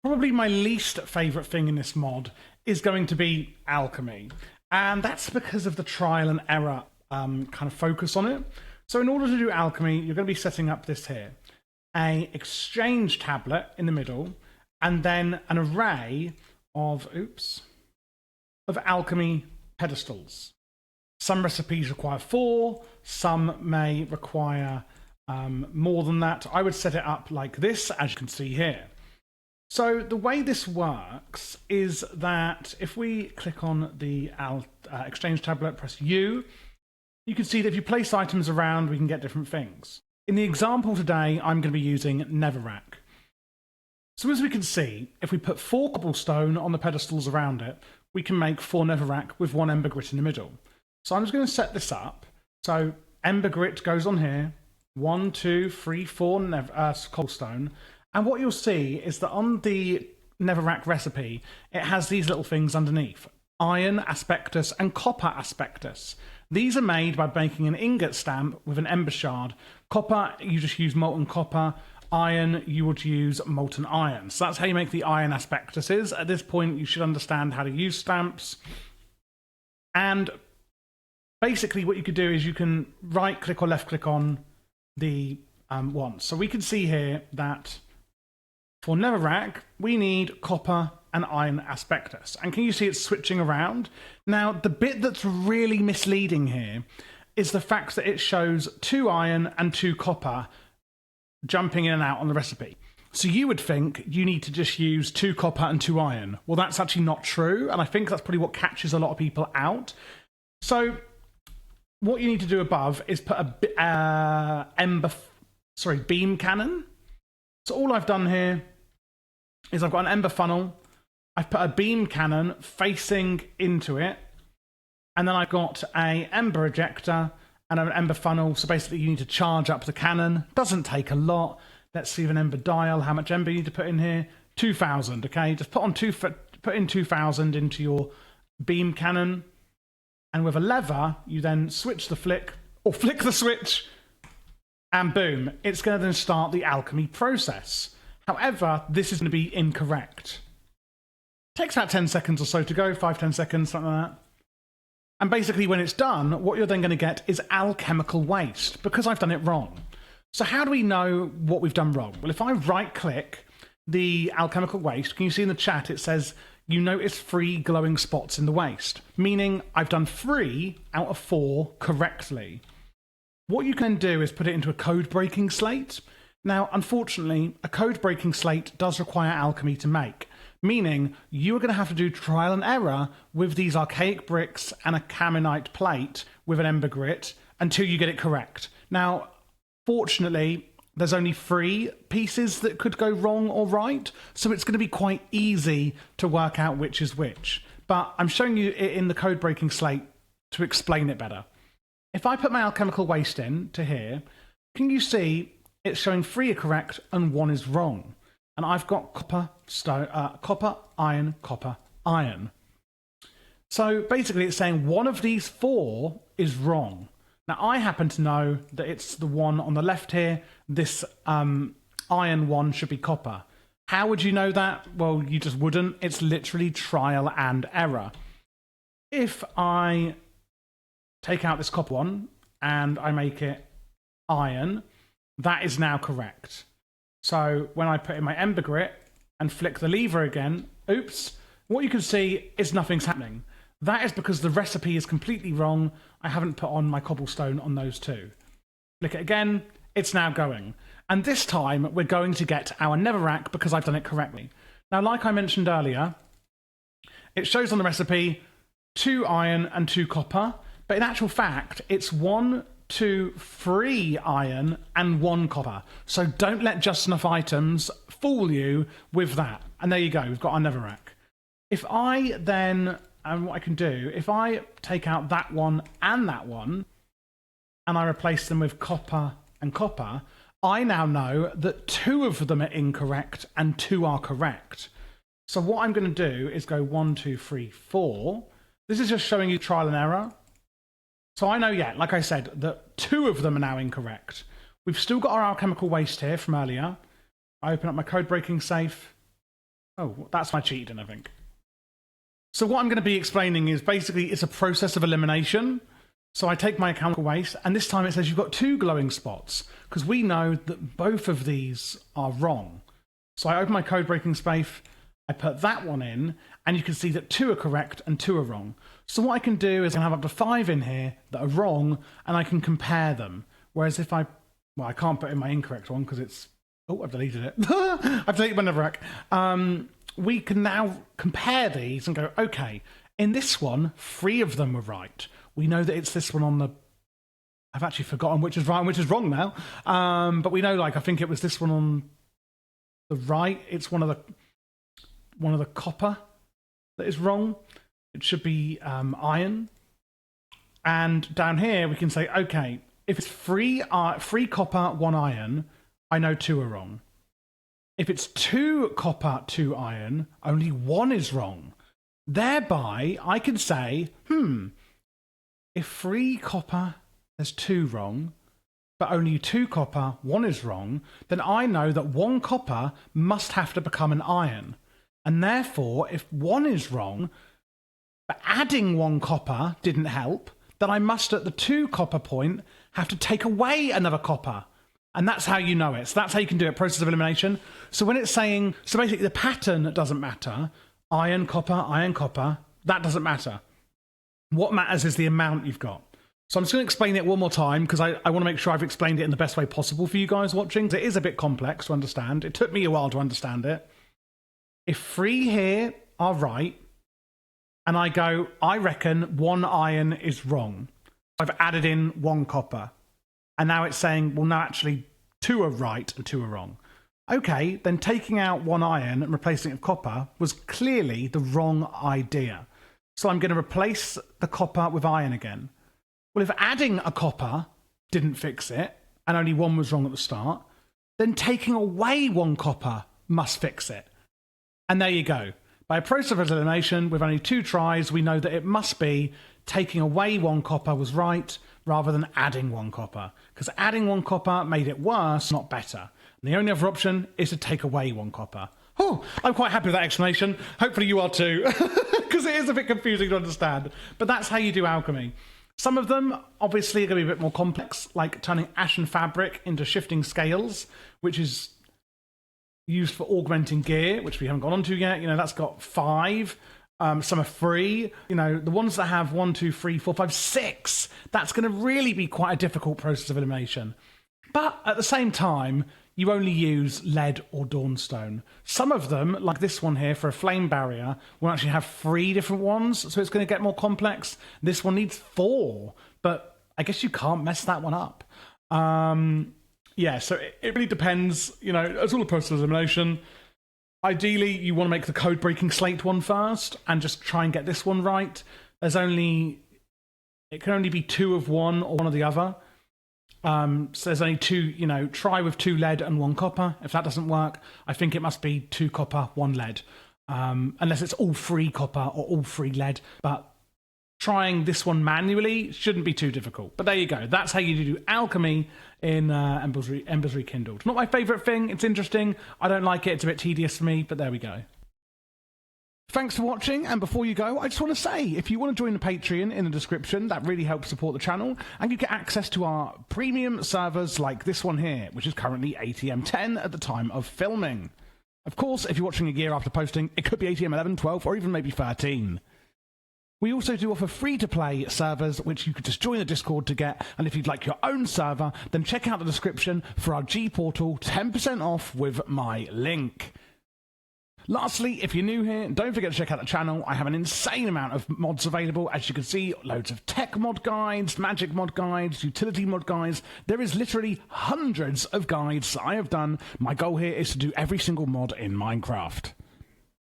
Probably my least favourite thing in this mod is going to be Alchemy. And that's because of the trial and error kind of focus on it. So in order to do Alchemy, you're going to be setting up this here. A exchange tablet in the middle, and then an array of, of Alchemy pedestals. Some recipes require 4, some may require more than that. I would set it up like this, as you can see here. So the way this works is that if we click on the exchange tablet, press U, you can see that if you place items around, we can get different things. In the example today, I'm going to be using Netherrack. So as we can see, if we put 4 cobblestone on the pedestals around it, we can make 4 Netherrack with 1 ember grit in the middle. So I'm just going to set this up. So ember grit goes on here, 1, 2, 3, 4 cobblestone. And what you'll see is that on the Netherrack recipe, it has these little things underneath. Iron aspectus and copper aspectus. These are made by making an ingot stamp with an ember shard. Copper, you just use molten copper. Iron, you would use molten iron. So that's how you make the iron aspectuses. At this point, you should understand how to use stamps. And basically what you could do is you can right click or left click on the one. So we can see here that for Netherrack, we need copper and iron aspectus. And can you see it's switching around? Now, the bit that's really misleading here is the fact that it shows 2 iron and 2 copper jumping in and out on the recipe. So you would think you need to just use 2 copper and 2 iron. Well, that's actually not true. And I think that's probably what catches a lot of people out. So what you need to do above is put a beam cannon. So all I've done here is I've got an ember funnel. I've put a beam cannon facing into it. And then I've got a ember ejector and an ember funnel. So basically you need to charge up the cannon. Doesn't take a lot. Let's see an ember dial. How much ember you need to put in here? 2,000, okay? Just put in 2,000 into your beam cannon. And with a lever, you then switch the flick, or flick the switch, and boom, it's going to then start the alchemy process. However, this is going to be incorrect. Takes about 10 seconds or so to go, 5-10 seconds, something like that. And basically when it's done, what you're then going to get is alchemical waste, because I've done it wrong. So how do we know what we've done wrong? Well, if I right-click the alchemical waste, can you see in the chat it says, you notice 3 glowing spots in the waste, meaning I've done 3 out of 4 correctly. What you can do is put it into a code-breaking slate. Now, unfortunately, a code-breaking slate does require alchemy to make, meaning you are going to have to do trial and error with these archaic bricks and a caminite plate with an ember grit until you get it correct. Now, fortunately, there's only 3 pieces that could go wrong or right, so it's going to be quite easy to work out which is which. But I'm showing you it in the code-breaking slate to explain it better. If I put my alchemical waste in to here, can you see it's showing 3 are correct and 1 is wrong? And I've got copper, iron, copper, iron. So basically it's saying one of these 4 is wrong. Now, I happen to know that it's the one on the left here. This iron one should be copper. How would you know that? Well, you just wouldn't. It's literally trial and error. If I take out this copper one and I make it iron, that is now correct. So when I put in my ember grit and flick the lever again, oops, what you can see is nothing's happening. That is because the recipe is completely wrong. I haven't put on my cobblestone on those 2. Flick it again, it's now going. And this time we're going to get our Netherrack because I've done it correctly. Now, like I mentioned earlier, it shows on the recipe 2 iron and 2 copper, but in actual fact, it's 1, 2, 3 iron and 1 copper. So don't let just enough items fool you with that. And there you go, we've got our Netherrack. If I then... And what I can do, if I take out that one, and I replace them with copper and copper, I now know that 2 of them are incorrect and 2 are correct. So what I'm going to do is go 1, 2, 3, 4. This is just showing you trial and error. So I know, yeah, like I said, that 2 of them are now incorrect. We've still got our alchemical waste here from earlier. I open up my code breaking safe. Oh, that's my cheating, I think. So what I'm going to be explaining is basically it's a process of elimination. So I take my chemical waste, and this time it says you've got 2 glowing spots, because we know that both of these are wrong. So I open my code breaking space, I put that one in, and you can see that 2 are correct and 2 are wrong. So what I can do is I can have up to 5 in here that are wrong, and I can compare them. Whereas if I can't put in my incorrect one because it's... Oh, I've deleted it. I've deleted my never we can now compare these and go, okay, in this one, 3 of them were right. We know that it's this one on the... I've actually forgotten which is right and which is wrong now. But we know, like, I think it was this one on the right. It's one of the copper that is wrong. It should be iron. And down here, we can say, okay, if it's 3 copper, 1 iron, I know 2 are wrong. If it's 2 copper, 2 iron, only 1 is wrong. Thereby, I can say, if 3 copper, there's 2 wrong, but only 2 copper, 1 is wrong, then I know that 1 copper must have to become an iron. And therefore, if 1 is wrong, but adding 1 copper didn't help, then I must, at the 2 copper point, have to take away another copper. And that's how you know it. So that's how you can do it, process of elimination. So when it's saying, so basically the pattern doesn't matter, iron, copper, that doesn't matter. What matters is the amount you've got. So I'm just going to explain it one more time because I want to make sure I've explained it in the best way possible for you guys watching. It is a bit complex to understand. It took me a while to understand it. If 3 here are right, and I go, I reckon 1 iron is wrong. I've added in 1 copper. And now it's saying, well, no, actually 2 are right and 2 are wrong. Okay, then taking out 1 iron and replacing it with copper was clearly the wrong idea. So I'm going to replace the copper with iron again. Well, if adding a copper didn't fix it, and only 1 was wrong at the start, then taking away 1 copper must fix it. And there you go. By a process of elimination, with only 2 tries, we know that it must be taking away 1 copper was right, rather than adding 1 copper. Because adding 1 copper made it worse, not better. And the only other option is to take away 1 copper. Oh, I'm quite happy with that explanation. Hopefully you are too, because it is a bit confusing to understand. But that's how you do alchemy. Some of them, obviously, are going to be a bit more complex, like turning ashen fabric into shifting scales, which is used for augmenting gear, which we haven't gone on to yet. You know, that's got 5. Some are 3. You know, the ones that have 1, 2, 3, 4, 5, 6, that's going to really be quite a difficult process of elimination. But at the same time, you only use lead or dawnstone. Some of them, like this one here for a flame barrier, will actually have 3 different ones, so it's going to get more complex. This one needs 4, but I guess you can't mess that one up. Yeah, so it really depends. You know, it's all a process of elimination. Ideally, you want to make the code breaking slate one first and just try and get this one right. It can only be 2 of one or one of the other. So there's only 2, you know, try with 2 lead and 1 copper. If that doesn't work, I think it must be 2 copper, 1 lead. Unless it's all 3 copper or all 3 lead. But trying this one manually shouldn't be too difficult. But there you go. That's how you do alchemy in Embers Rekindled. Not my favourite thing. It's interesting. I don't like it. It's a bit tedious for me, but there we go. Thanks for watching, and before you go, I just want to say, if you want to join the Patreon in the description, that really helps support the channel, and you get access to our premium servers like this one here, which is currently ATM 10 at the time of filming. Of course, if you're watching a year after posting, it could be ATM 11, 12, or even maybe 13. We also do offer free-to-play servers, which you could just join the Discord to get, and if you'd like your own server, then check out the description for our G Portal 10% off with my link. Lastly, if you're new here, don't forget to check out the channel. I have an insane amount of mods available. As you can see, loads of tech mod guides, magic mod guides, utility mod guides. There is literally hundreds of guides I have done. My goal here is to do every single mod in Minecraft.